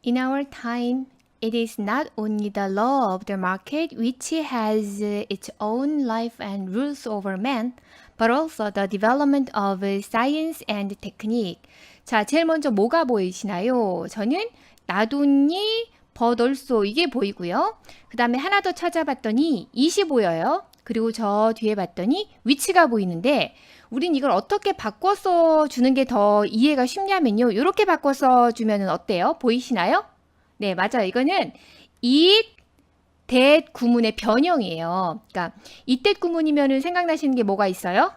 In our time, it is not only the law of the market which has its own life and rules over man, but also the development of science and technique. 자, 제일 먼저 뭐가 보이시나요? 저는 나돈니 버돌소 이게 보이고요. 그 다음에 하나 더 찾아봤더니 it이 보여요. 그리고 저 뒤에 봤더니 which가 보이는데 우린 이걸 어떻게 바꿔서 주는 게 더 이해가 쉽냐면요. 이렇게 바꿔서 주면 어때요? 보이시나요? 네, 맞아요. 이거는 it, that 구문의 변형이에요. 그러니까 it, that 구문이면 생각나시는 게 뭐가 있어요?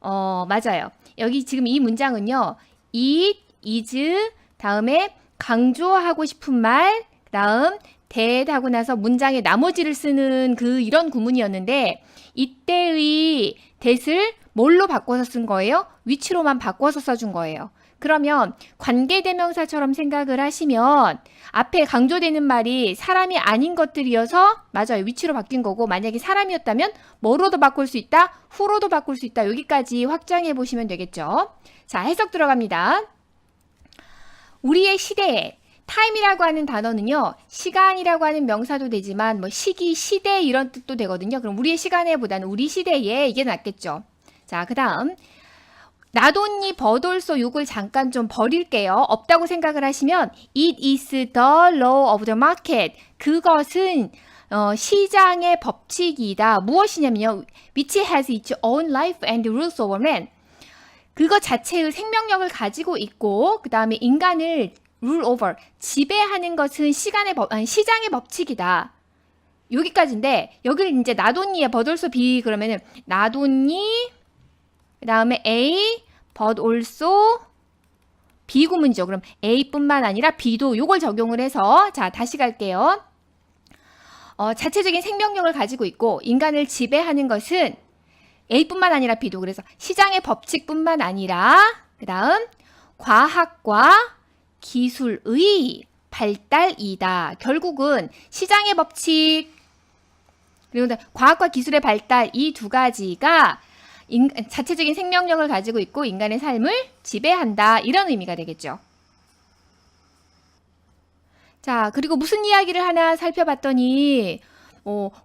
맞아요. 여기 지금 이 문장은요. it, is, 다음에 강조하고 싶은 말, 다음 that 하고 나서 문장의 나머지를 쓰는 이런 구문이었는데 이때의 that을 뭘로 바꿔서 쓴 거예요? which로만 바꿔서 써준 거예요. 그러면 관계대명사처럼 생각을 하시면 앞에 강조되는 말이 사람이 아닌 것들이어서 맞아요. which로 바뀐 거고 만약에 사람이었다면 뭐로도 바꿀 수 있다? who로도 바꿀 수 있다. 여기까지 확장해 보시면 되겠죠. 자, 해석 들어갑니다. 우리의 시대에 time이라고 하는 단어는요. 시간이라고 하는 명사도 되지만 뭐 시기, 시대 이런 뜻도 되거든요. 그럼 우리의 시간에보다는 우리 시대에 이게 낫겠죠. 자, 그 다음 나돈니 버돌소 욕을 잠깐 좀 버릴게요. 없다고 생각을 하시면 it is the law of the market. 그것은 시장의 법칙이다. 무엇이냐면요. which has its own life and rules over man. 그것 자체의 생명력을 가지고 있고 그 다음에 인간을 rule over, 지배하는 것은 시장의 법칙이다. 여기까지인데 여기를 이제 나돈니에 버돌소 be 그러면은 나돈니 그 다음에 A, but also 비구문이죠. 그럼 A뿐만 아니라 B도 요걸 적용을 해서 자 다시 갈게요. 자체적인 생명력을 가지고 있고 인간을 지배하는 것은 A뿐만 아니라 B도 그래서 시장의 법칙뿐만 아니라 그 다음 과학과 기술의 발달이다. 결국은 시장의 법칙 그리고 과학과 기술의 발달 이 두 가지가 자체적인 생명력을 가지고 있고 인간의 삶을 지배한다. 이런 의미가 되겠죠. 자, 그리고 무슨 이야기를 하나 살펴봤더니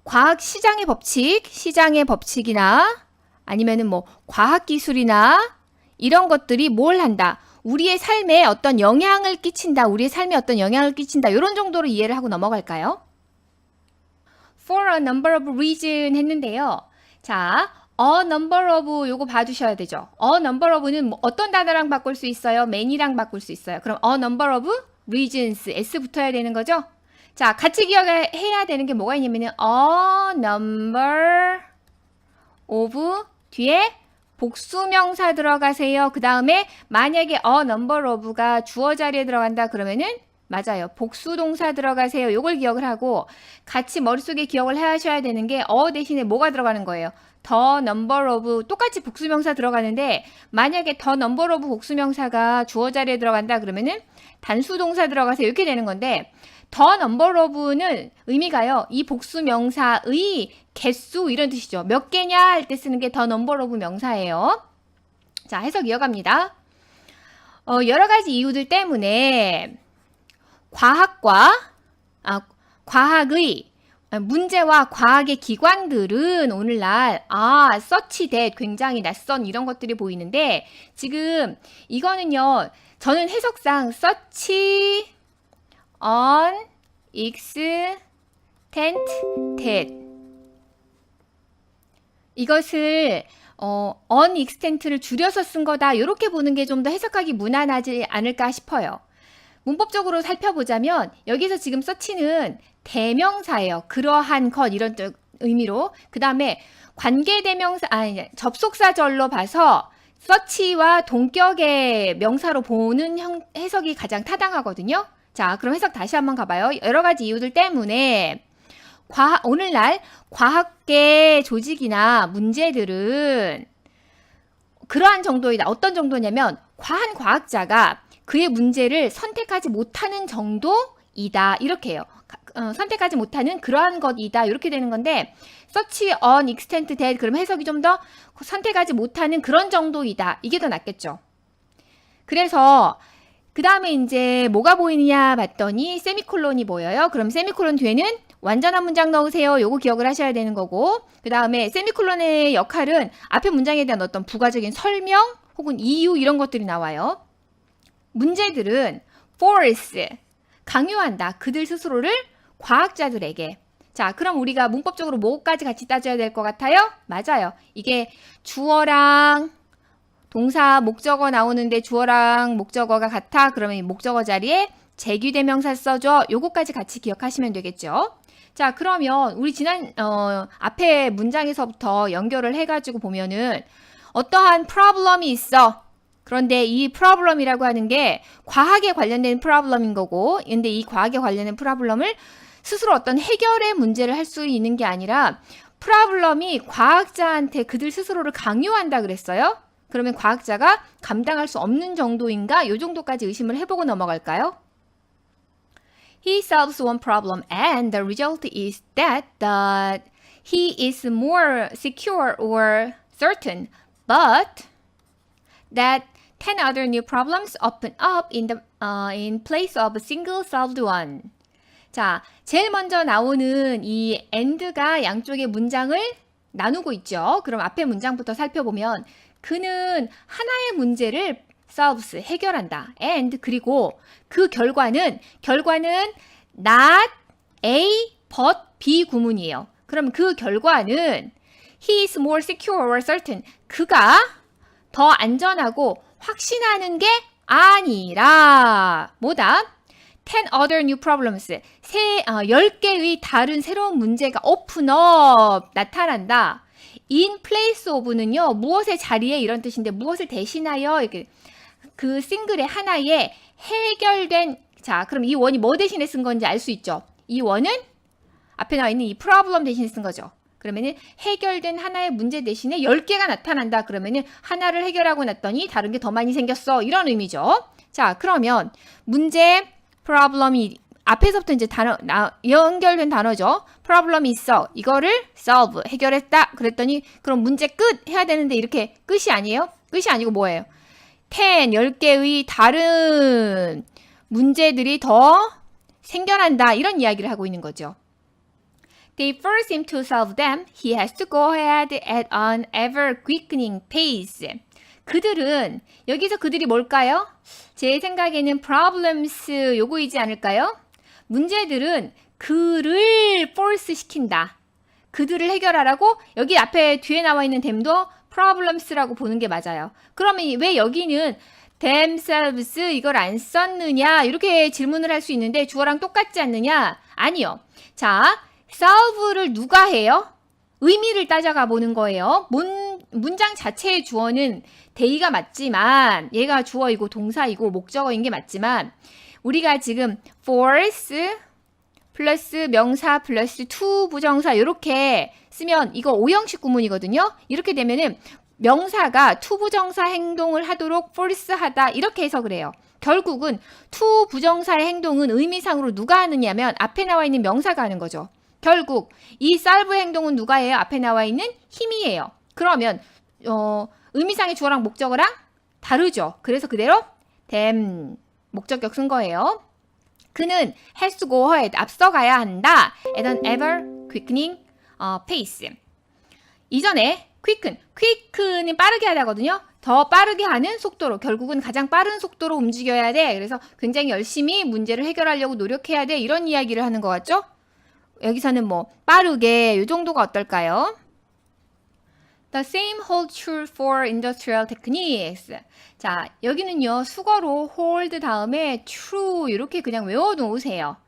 과학 시장의 법칙이나 아니면은 뭐 과학 기술이나 이런 것들이 뭘 한다. 우리의 삶에 어떤 영향을 끼친다. 이런 정도로 이해를 하고 넘어갈까요? For a number of reasons 했는데요. 자, a number of 요거 봐주셔야 되죠. a number of는 뭐 어떤 단어랑 바꿀 수 있어요? many랑 바꿀 수 있어요. 그럼 a number of reasons s 붙어야 되는 거죠. 자, 같이 기억해야 되는 게 뭐가 있냐면은 a number of 뒤에 복수명사 들어가세요. 그 다음에 만약에 a number of가 주어 자리에 들어간다 그러면은 맞아요. 복수동사 들어가세요. 요걸 기억을 하고 같이 머릿속에 기억을 하셔야 되는 게 대신에 뭐가 들어가는 거예요. the number of 똑같이 복수명사 들어가는데 만약에 the number of 복수명사가 주어 자리에 들어간다 그러면은 단수동사 들어가세요. 이렇게 되는 건데 the number of는 의미가요. 이 복수명사의 개수 이런 뜻이죠. 몇 개냐 할 때 쓰는 게 the number of 명사예요. 자, 해석 이어갑니다. 여러 가지 이유들 때문에 과학의 문제와 과학의 기관들은 오늘날 such that 굉장히 낯선 이런 것들이 보이는데 지금 이거는요. 저는 해석상 such an extent that 이것을 unextent를 줄여서 쓴 거다. 이렇게 보는 게 좀 더 해석하기 무난하지 않을까 싶어요. 문법적으로 살펴보자면 여기서 지금 such는 대명사예요. 그러한 것 이런 의미로 그 다음에 관계대명사 접속사절로 봐서 such와 동격의 명사로 보는 해석이 가장 타당하거든요. 자, 그럼 해석 다시 한번 가봐요. 여러 가지 이유들 때문에 오늘날 과학계 조직이나 문제들은 그러한 정도이다. 어떤 정도냐면 한 과학자가 그의 문제를 선택하지 못하는 정도이다. 이렇게 해요. 선택하지 못하는 그러한 것이다. 이렇게 되는 건데 such an extent that 그럼 해석이 좀 더 선택하지 못하는 그런 정도이다. 이게 더 낫겠죠. 그래서 그 다음에 이제 뭐가 보이느냐 봤더니 세미콜론이 보여요. 그럼 세미콜론 뒤에는 완전한 문장 넣으세요. 요거 기억을 하셔야 되는 거고, 그 다음에 세미콜론의 역할은 앞에 문장에 대한 어떤 부가적인 설명 혹은 이유 이런 것들이 나와요. 문제들은 force, 강요한다. 그들 스스로를 과학자들에게. 자, 그럼 우리가 문법적으로 뭐까지 같이 따져야 될 것 같아요? 맞아요. 이게 주어랑 동사, 목적어 나오는데 주어랑 목적어가 같아. 그러면 이 목적어 자리에 제규대명사 써줘. 요거까지 같이 기억하시면 되겠죠. 자, 그러면 우리 지난 앞에 문장에서부터 연결을 해가지고 보면은 어떠한 프로블럼이 있어. 그런데 이 프로블럼이라고 하는 게 과학에 관련된 프로블럼인 거고, 근데 이 과학에 관련된 프로블럼을 스스로 어떤 해결의 문제를 할 수 있는 게 아니라 프로블럼이 과학자한테 그들 스스로를 강요한다 그랬어요. 그러면 과학자가 감당할 수 없는 정도인가? 요 정도까지 의심을 해보고 넘어갈까요? He solves one problem and the result is that he is more secure or certain, but that 10 other new problems open up in place of a single solved one. 자, 제일 먼저 나오는 이 and가 양쪽의 문장을 나누고 있죠. 그럼 앞에 문장부터 살펴보면 그는 하나의 문제를 solves, 해결한다. and 그리고 그 결과는 not A but B 구문이에요. 그럼 그 결과는 he is more secure or certain. 그가 더 안전하고 확신하는 게 아니라 뭐다? 10 other new problems. 10개의 다른 새로운 문제가 open up, 나타난다. in place of는요, 무엇의 자리에 이런 뜻인데 무엇을 대신하여 이렇게 그 싱글의 하나에 해결된, 자, 그럼 이 원이 뭐 대신에 쓴 건지 알 수 있죠. 이 원은 앞에 나와 있는 이 problem 대신에 쓴 거죠. 그러면은 해결된 하나의 문제 대신에 10개가 나타난다. 그러면은 하나를 해결하고 났더니 다른 게 더 많이 생겼어. 이런 의미죠. 자, 그러면 문제, problem이 앞에서부터 이제 연결된 단어죠. problem이 있어. 이거를 solve, 해결했다. 그랬더니 그럼 문제 끝 해야 되는데 이렇게 끝이 아니에요? 끝이 아니고 뭐예요? 10개의 다른 문제들이 더 생겨난다. 이런 이야기를 하고 있는 거죠. They force him to solve them. He has to go ahead at an ever-quickening pace. 그들은, 여기서 그들이 뭘까요? 제 생각에는 problems 요거이지 않을까요? 문제들은 그를 force 시킨다. 그들을 해결하라고 여기 앞에 뒤에 나와 있는 them도 problems라고 보는 게 맞아요. 그러면 왜 여기는 themselves 이걸 안 썼느냐 이렇게 질문을 할 수 있는데 주어랑 똑같지 않느냐? 아니요. 자, solve를 누가 해요? 의미를 따져가 보는 거예요. 문장 자체의 주어는 they가 맞지만 얘가 주어이고 동사이고 목적어인 게 맞지만 우리가 지금 force 플러스 명사 플러스 to 부정사 이렇게 쓰면 이거 오형식 구문이거든요. 이렇게 되면은 명사가 to 부정사 행동을 하도록 force 하다 이렇게 해서 그래요. 결국은 to 부정사의 행동은 의미상으로 누가 하느냐면 앞에 나와 있는 명사가 하는 거죠. 결국 이 solve 행동은 누가 해요? 앞에 나와 있는 힘이에요. 그러면 의미상의 주어랑 목적어랑 다르죠. 그래서 그대로 them 목적격 쓴 거예요. 그는 has to go ahead 앞서가야 한다. at an ever quickening pace. 이전에 quicken은 빠르게 하다거든요. 더 빠르게 하는 속도로 결국은 가장 빠른 속도로 움직여야 돼. 그래서 굉장히 열심히 문제를 해결하려고 노력해야 돼. 이런 이야기를 하는 것 같죠? 여기서는 뭐 빠르게 이 정도가 어떨까요? The same holds true for industrial techniques. 자, 여기는요. 수거로 hold 다음에 true 이렇게 그냥 외워놓으세요.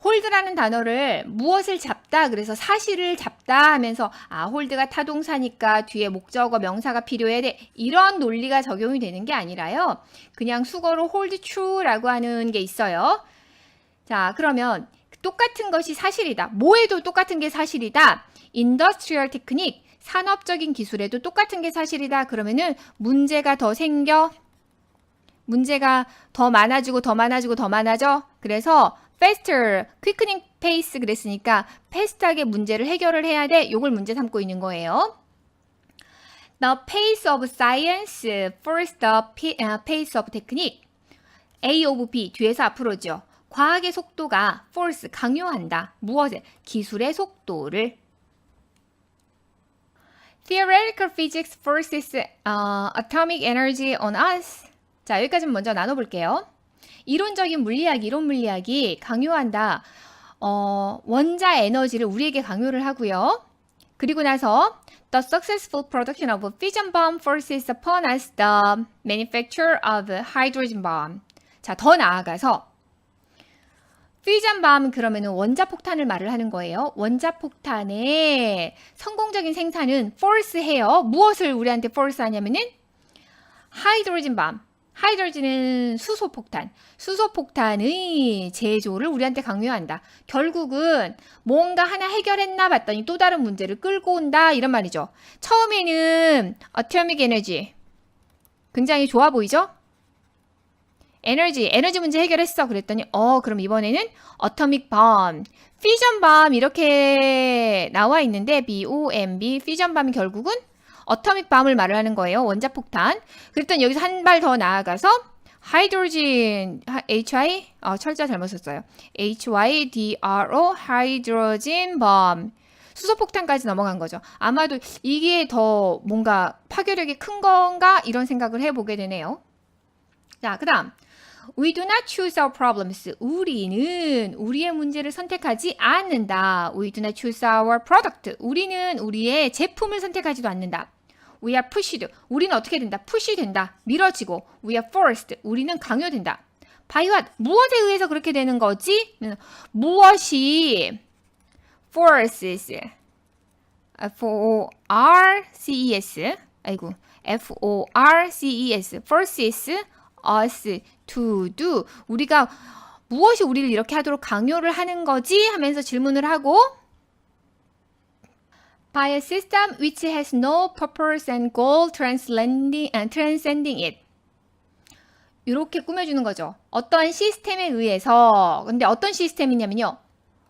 hold라는 단어를 무엇을 잡다 그래서 사실을 잡다 하면서 hold가 타동사니까 뒤에 목적어 명사가 필요해 돼. 이런 논리가 적용이 되는 게 아니라요. 그냥 수거로 hold true라고 하는 게 있어요. 자, 그러면 똑같은 것이 사실이다. 뭐에도 똑같은 게 사실이다. industrial technique 산업적인 기술에도 똑같은 게 사실이다. 그러면은 문제가 더 생겨. 문제가 더 많아지고 더 많아지고 더 많아져. 그래서 faster, quickening pace 그랬으니까 패스트하게 문제를 해결을 해야 돼. 요걸 문제 삼고 있는 거예요. The pace of science follows the pace of technique. A of B 뒤에서 앞으로죠. 과학의 속도가 force 강요한다. 무엇을? 기술의 속도를. Theoretical physics forces atomic energy on us. 자, 여기까지는 먼저 나눠볼게요. 이론적인 물리학, 이론 물리학이 강요한다. 원자 에너지를 우리에게 강요를 하고요. 그리고 나서 The successful production of a fission bomb forces upon us the manufacture of a hydrogen bomb. 자, 더 나아가서 fission bomb 그러면은 원자폭탄을 말을 하는 거예요. 원자폭탄의 성공적인 생산은 force해요. 무엇을 우리한테 force하냐면은 hydrogen bomb. 하이드로진은 수소폭탄. 수소폭탄의 제조를 우리한테 강요한다. 결국은 뭔가 하나 해결했나 봤더니 또 다른 문제를 끌고 온다. 이런 말이죠. 처음에는 어토믹 에너지. 굉장히 좋아 보이죠? 에너지 문제 해결했어. 그랬더니 그럼 이번에는 어토믹 bomb. 피전 밤 이렇게 나와 있는데 BOMB 피전 밤이 결국은 어토믹 밤을 말을 하는 거예요. 원자폭탄. 그랬더니 여기서 한 발 더 나아가서 하이드로진 HI 철자 잘못 썼어요. HYDRO 하이드로진 밤. 수소폭탄까지 넘어간 거죠. 아마도 이게 더 뭔가 파괴력이 큰 건가 이런 생각을 해보게 되네요. 자, 그다음 We do not choose our problems. 우리는 우리의 문제를 선택하지 않는다. We do not choose our product. 우리는 우리의 제품을 선택하지도 않는다. We are pushed. 우리는 어떻게 된다? push 된다. 밀어지고. We are forced. 우리는 강요된다. By what? 무엇에 의해서 그렇게 되는 거지? 무엇이 forces F-O-R-C-E-S 아이고 F-O-R-C-E-S forces us to do. 우리가 무엇이 우리를 이렇게 하도록 강요를 하는 거지? 하면서 질문을 하고 By a system which has no purpose and goal transcending it. 이렇게 꾸며주는 거죠. 어떠한 시스템에 의해서. 근데 어떤 시스템이냐면요.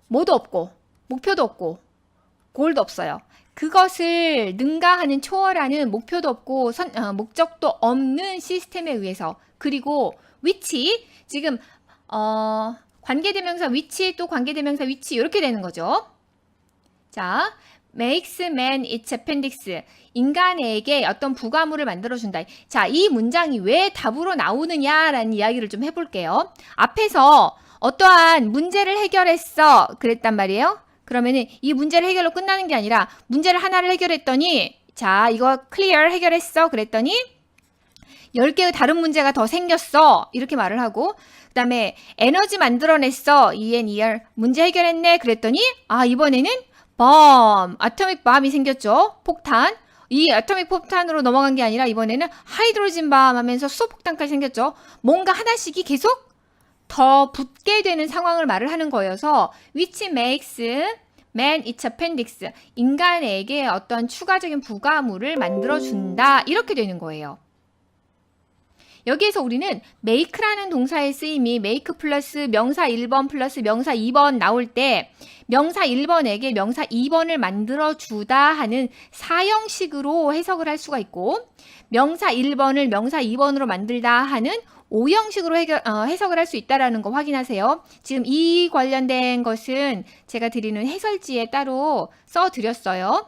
뭐도 없고 목표도 없고 골도 없어요. 그것을 능가하는 초월하는 목표도 없고 목적도 없는 시스템에 의해서. 그리고 위치 지금 관계대명사 위치 또 관계대명사 위치 이렇게 되는 거죠. 자, makes man its appendix. 인간에게 어떤 부가물을 만들어준다. 자, 이 문장이 왜 답으로 나오느냐라는 이야기를 좀 해볼게요. 앞에서 어떠한 문제를 해결했어 그랬단 말이에요. 그러면은 이 문제를 해결로 끝나는 게 아니라 문제를 하나를 해결했더니 자, 이거 클리어 해결했어 그랬더니 10개의 다른 문제가 더 생겼어. 이렇게 말을 하고 그 다음에 에너지 만들어냈어. ENER 문제 해결했네. 그랬더니 이번에는 bomb, 아토믹 밤이 생겼죠. 폭탄. 이 아토믹 폭탄으로 넘어간 게 아니라 이번에는 하이드로진 밤 하면서 수소폭탄까지 생겼죠. 뭔가 하나씩이 계속 더 붙게 되는 상황을 말을 하는 거여서 which makes man its appendix. 인간에게 어떤 추가적인 부가물을 만들어준다. 이렇게 되는 거예요. 여기에서 우리는 make라는 동사의 쓰임이 make 플러스 명사 1번 플러스 명사 2번 나올 때 명사 1번에게 명사 2번을 만들어주다 하는 사형식으로 해석을 할 수가 있고 명사 1번을 명사 2번으로 만들다 하는 5형식으로 해석을 할 수 있다는 거 확인하세요. 지금 이 관련된 것은 제가 드리는 해설지에 따로 써드렸어요.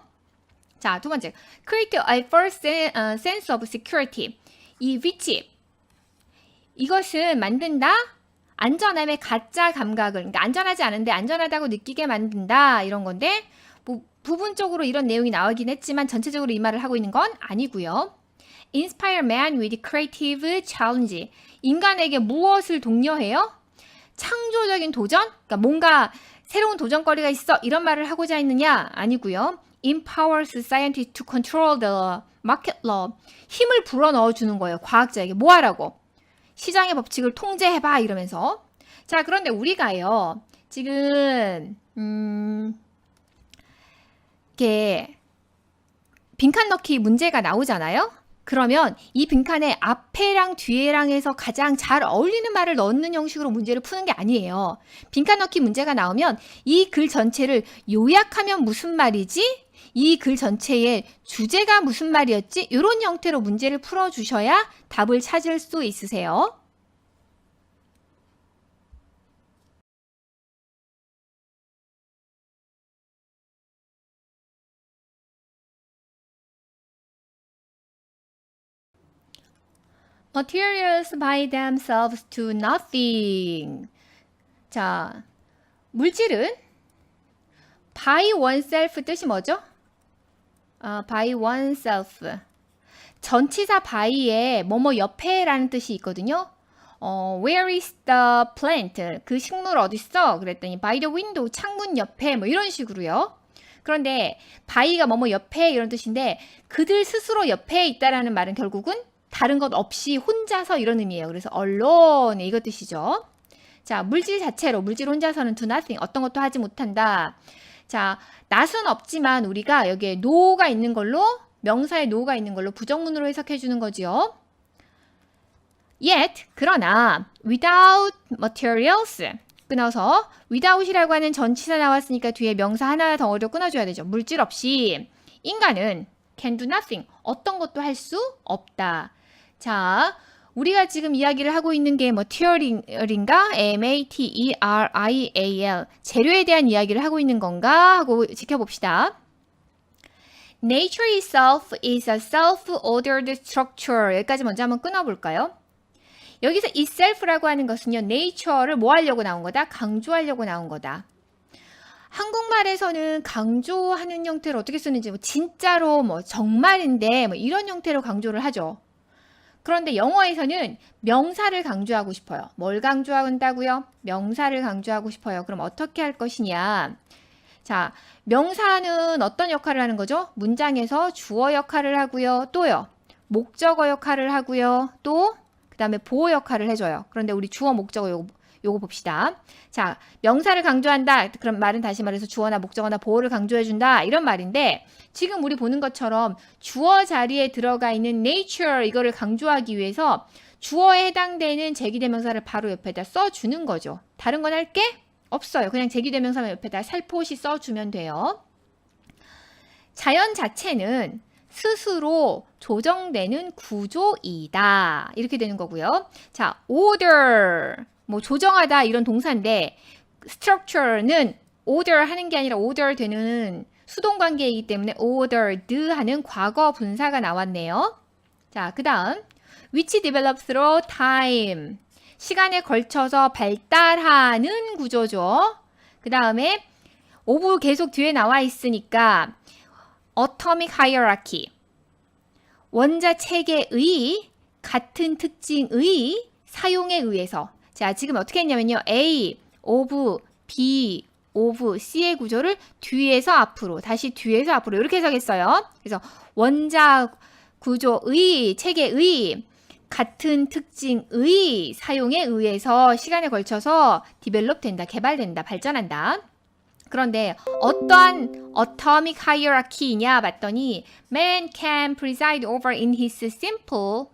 자, 두 번째. Create a false sense of security. 이 위치. 이것은 만든다. 안전함의 가짜 감각을, 그러니까 안전하지 않은데 안전하다고 느끼게 만든다. 이런 건데 뭐 부분적으로 이런 내용이 나오긴 했지만 전체적으로 이 말을 하고 있는 건 아니고요. Inspire man with creative challenge. 인간에게 무엇을 독려해요? 창조적인 도전? 그러니까 뭔가 새로운 도전거리가 있어. 이런 말을 하고자 했느냐? 아니고요. Empowers scientists to control the market law. 힘을 불어넣어 주는 거예요. 과학자에게. 뭐 하라고? 시장의 법칙을 통제해봐 이러면서. 자, 그런데 우리가요 지금 이렇게 빈칸 넣기 문제가 나오잖아요. 그러면 이 빈칸에 앞에랑 뒤에랑 해서 가장 잘 어울리는 말을 넣는 형식으로 문제를 푸는 게 아니에요. 빈칸 넣기 문제가 나오면 이 글 전체를 요약하면 무슨 말이지? 이 글 전체의 주제가 무슨 말이었지? 이런 형태로 문제를 풀어주셔야 답을 찾을 수 있으세요. Materials by themselves do nothing. 자, 물질은 by oneself 뜻이 뭐죠? by oneself. 전치사 by에 뭐뭐 옆에라는 뜻이 있거든요. Where is the plant? 그 식물 어딨어? 그랬더니 by the window, 창문 옆에 뭐 이런 식으로요. 그런데 by가 뭐뭐 옆에 이런 뜻인데 그들 스스로 옆에 있다라는 말은 결국은 다른 것 없이 혼자서 이런 의미예요. 그래서 alone 이거 뜻이죠. 자, 물질 자체로 물질 혼자서는 do nothing 어떤 것도 하지 못한다. 자, not은 없지만 우리가 여기에 no가 있는 걸로 명사에 no가 있는 걸로 부정문으로 해석해 주는 거지요. Yet, 그러나 without materials 끊어서 without이라고 하는 전치사 나왔으니까 뒤에 명사 하나 덩어리로 끊어줘야 되죠. 물질 없이 인간은 can do nothing 어떤 것도 할 수 없다. 자, 우리가 지금 이야기를 하고 있는 게 material인가? material 재료에 대한 이야기를 하고 있는 건가? 하고 지켜봅시다. Nature itself is a self-ordered structure. 여기까지 먼저 한번 끊어볼까요? 여기서 itself라고 하는 것은요. nature를 뭐 하려고 나온 거다? 강조하려고 나온 거다. 한국말에서는 강조하는 형태를 어떻게 쓰는지 진짜로 정말인데 이런 형태로 강조를 하죠. 그런데 영어에서는 명사를 강조하고 싶어요. 뭘 강조한다고요? 명사를 강조하고 싶어요. 그럼 어떻게 할 것이냐? 자, 명사는 어떤 역할을 하는 거죠? 문장에서 주어 역할을 하고요. 또요. 목적어 역할을 하고요. 또 그 다음에 보호 역할을 해줘요. 그런데 우리 주어 목적어 요거 봅시다. 자, 명사를 강조한다. 그럼 말은 다시 말해서 주어나 목적어나 보호를 강조해준다. 이런 말인데 지금 우리 보는 것처럼 주어 자리에 들어가 있는 nature 이거를 강조하기 위해서 주어에 해당되는 제기대명사를 바로 옆에다 써주는 거죠. 다른 건 할 게 없어요. 그냥 제기대명사만 옆에다 살포시 써주면 돼요. 자연 자체는 스스로 조정되는 구조이다. 이렇게 되는 거고요. 자, order 조정하다 이런 동사인데 structure는 order 하는 게 아니라 order 되는 수동 관계이기 때문에 ordered 하는 과거 분사가 나왔네요. 자, 그 다음 which develop through time 시간에 걸쳐서 발달하는 구조죠. 그 다음에 of 계속 뒤에 나와 있으니까 atomic hierarchy 원자 체계의 같은 특징의 사용에 의해서 자, 지금 어떻게 했냐면요. A, of, B, of, C의 구조를 뒤에서 앞으로, 다시 뒤에서 앞으로 이렇게 해석했어요. 그래서 원자 구조의, 체계의 같은 특징의 사용에 의해서 시간에 걸쳐서 디벨롭 된다, 개발된다, 발전한다. 그런데 어떠한 atomic hierarchy냐 봤더니 man can preside over in his simple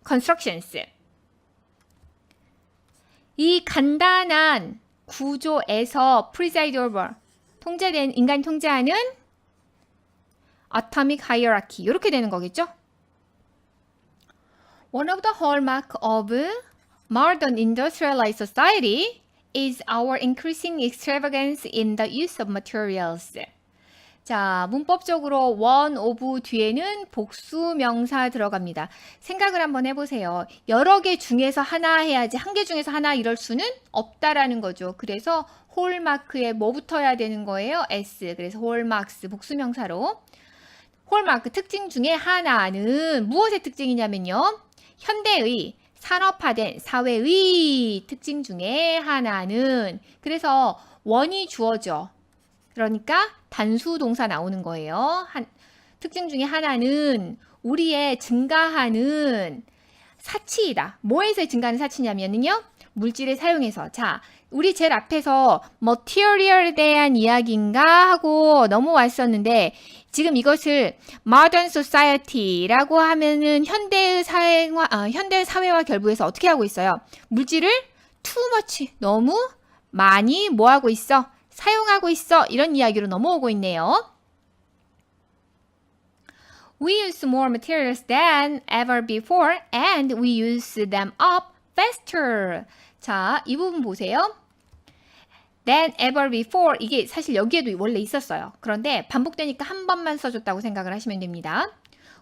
constructions. 이 간단한 구조에서 preside over, 인간 통제하는 atomic hierarchy 이렇게 되는 거겠죠? One of the hallmark of modern industrialized society is our increasing extravagance in the use of materials. 자, 문법적으로 one of 뒤에는 복수 명사 들어갑니다. 생각을 한번 해보세요. 여러 개 중에서 하나 해야지 한 개 중에서 하나 이럴 수는 없다라는 거죠. 그래서 홀마크에 뭐 붙어야 되는 거예요? S. 그래서 홀마크스 복수 명사로. 홀마크 특징 중에 하나는 무엇의 특징이냐면요. 현대의 산업화된 사회의 특징 중에 하나는 그래서 원이 주어져. 그러니까 단수 동사 나오는 거예요. 특징 중에 하나는 우리의 증가하는 사치이다. 뭐에서 증가하는 사치냐면요. 물질을 사용해서. 자, 우리 제일 앞에서 material에 대한 이야기인가 하고 넘어왔었는데 지금 이것을 modern society라고 하면은 현대의 사회와 결부해서 어떻게 하고 있어요? 물질을 too much, 너무 많이 뭐 하고 있어? 사용하고 있어. 이런 이야기로 넘어오고 있네요. We use more materials than ever before and we use them up faster. 자, 이 부분 보세요. than ever before 이게 사실 여기에도 원래 있었어요. 그런데 반복되니까 한 번만 써줬다고 생각을 하시면 됩니다.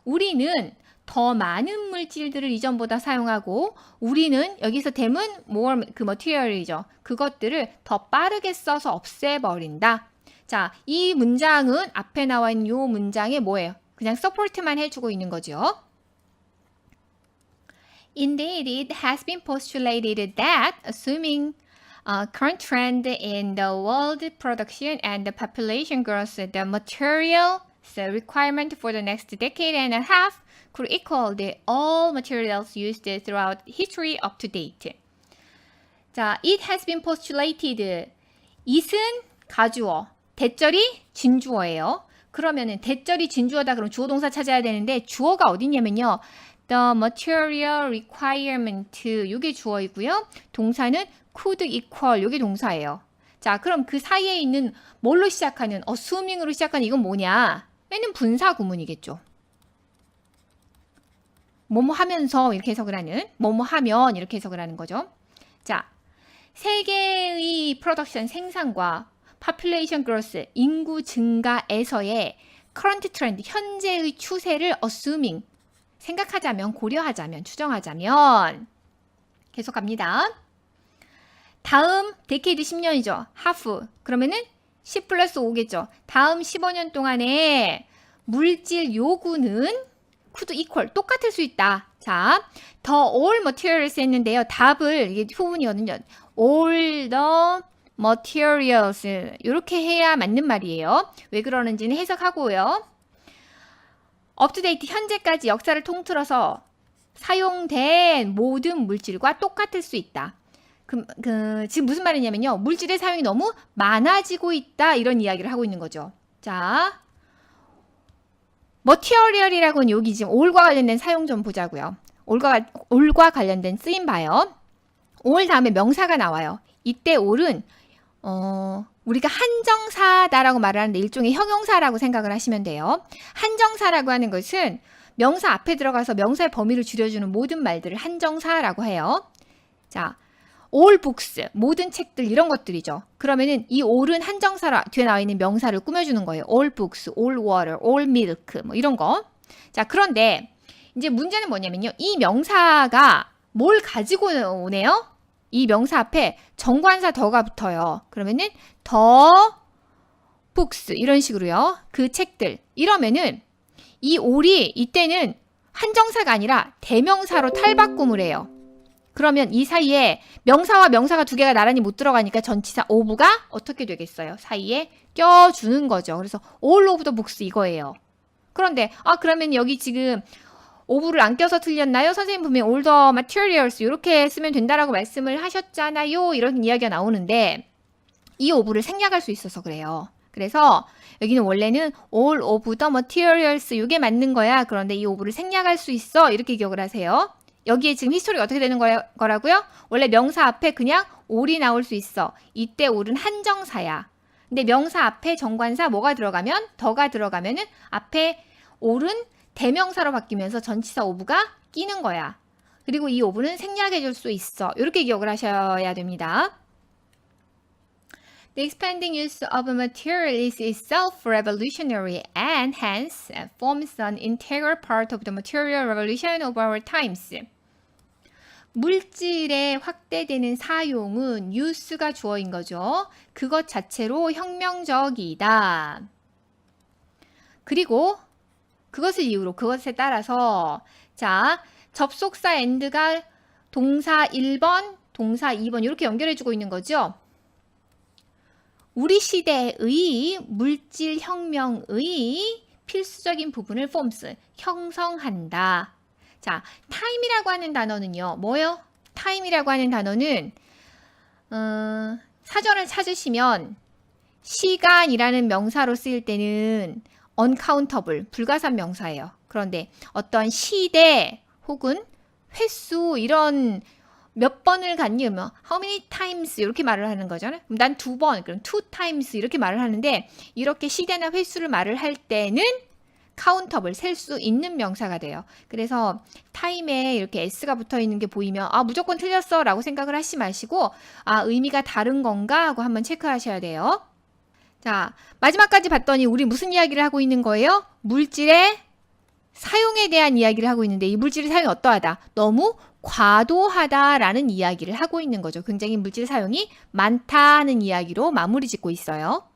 우리는 더 많은 물질들을 이전보다 사용하고 우리는 여기서 댐은 more 그 material이죠. 그것들을 더 빠르게 써서 없애버린다. 자, 이 문장은 앞에 나와 있는 이 문장에 뭐예요? 그냥 서포트만 해주고 있는 거죠. Indeed, it has been postulated that assuming current trend in the world production and the population growth, the material requirement for the next decade and a half could equal the all materials used throughout history up to date. 자, it has been postulated. it은 가주어, 대절이 진주어예요. 그러면은 대절이 진주어다 그럼 주어 동사 찾아야 되는데 주어가 어디냐면요. The material requirement 이게 주어이고요. 동사는 could equal 이게 동사예요. 자, 그럼 그 사이에 있는 뭘로 시작하는 assuming으로 시작하는 이건 뭐냐? 얘는 분사 구문이겠죠. 뭐뭐 하면서 이렇게 해석을 하는 뭐뭐 하면 이렇게 해석을 하는 거죠. 자, 세계의 프로덕션 생산과 population growth 인구 증가에서의 current trend 현재의 추세를 assuming 생각하자면 고려하자면 추정하자면 계속 갑니다. 다음 데케이드 10년이죠. half 그러면은 10 플러스 5겠죠. 다음 15년 동안에 물질 요구는 could equal 똑같을 수 있다. 자, the all materials 했는데요. 답을 이게 후문이거든요. all the materials 이렇게 해야 맞는 말이에요. 왜 그러는지는 해석하고요. up to date 현재까지 역사를 통틀어서 사용된 모든 물질과 똑같을 수 있다. 지금 무슨 말이냐면요. 물질의 사용이 너무 많아지고 있다. 이런 이야기를 하고 있는 거죠. 자, material이라고는 여기 지금 all과 관련된 사용 좀 보자고요. all과 관련된 쓰임 봐요. all 다음에 명사가 나와요. 이때 all은 우리가 한정사다라고 말을 하는데 일종의 형용사라고 생각을 하시면 돼요. 한정사라고 하는 것은 명사 앞에 들어가서 명사의 범위를 줄여주는 모든 말들을 한정사라고 해요. 자, all books, 모든 책들 이런 것들이죠. 그러면은 이 all은 한정사로 뒤에 나와 있는 명사를 꾸며주는 거예요. all books, all water, all milk 뭐 이런 거. 자, 그런데 이제 문제는 뭐냐면요. 이 명사가 뭘 가지고 오네요? 이 명사 앞에 정관사 더가 붙어요. 그러면은 the books 이런 식으로요. 그 책들 이러면은 이 all이 이때는 한정사가 아니라 대명사로 탈바꿈을 해요. 그러면 이 사이에 명사와 명사가 두 개가 나란히 못 들어가니까 전치사 of가 어떻게 되겠어요? 사이에 껴주는 거죠. 그래서 all of the books 이거예요. 그런데 그러면 여기 지금 of를 안 껴서 틀렸나요? 선생님 분명히 all the materials 이렇게 쓰면 된다라고 말씀을 하셨잖아요. 이런 이야기가 나오는데 이 of를 생략할 수 있어서 그래요. 그래서 여기는 원래는 all of the materials 이게 맞는 거야. 그런데 이 of를 생략할 수 있어. 이렇게 기억을 하세요. 여기에 지금 히스토리가 어떻게 되는 거라고요? 원래 명사 앞에 그냥 all이 나올 수 있어. 이때 all은 한정사야. 근데 명사 앞에 정관사 뭐가 들어가면 더가 들어가면은 앞에 all은 대명사로 바뀌면서 전치사 of가 끼는 거야. 그리고 이 of는 생략해 줄 수 있어. 이렇게 기억을 하셔야 됩니다. The expanding use of material is itself revolutionary and hence forms an integral part of the material revolution of our times. 물질의 확대되는 사용은 use가 주어인 거죠. 그것 자체로 혁명적이다. 그리고 그것을 이유로 그것에 따라서 자, 접속사 and가 동사 1번, 동사 2번 이렇게 연결해주고 있는 거죠. 우리 시대의 물질 혁명의 필수적인 부분을 forms, 형성한다. 자, time이라고 하는 단어는요. 뭐요? time이라고 하는 단어는 사전을 찾으시면 시간이라는 명사로 쓰일 때는 uncountable, 불가산 명사예요. 그런데 어떤 시대 혹은 횟수 이런 몇 번을 갔니? 뭐 how many times 이렇게 말을 하는 거잖아요. 그럼 난 2번, 그럼 2 times 이렇게 말을 하는데 이렇게 시대나 횟수를 말을 할 때는 countable, 셀 수 있는 명사가 돼요. 그래서 time에 이렇게 s가 붙어 있는 게 보이면 무조건 틀렸어 라고 생각을 하지 마시고 의미가 다른 건가 하고 한번 체크하셔야 돼요. 자, 마지막까지 봤더니 우리 무슨 이야기를 하고 있는 거예요? 물질의 사용에 대한 이야기를 하고 있는데 이 물질의 사용이 어떠하다? 너무 과도하다라는 이야기를 하고 있는 거죠. 굉장히 물질 사용이 많다는 이야기로 마무리 짓고 있어요.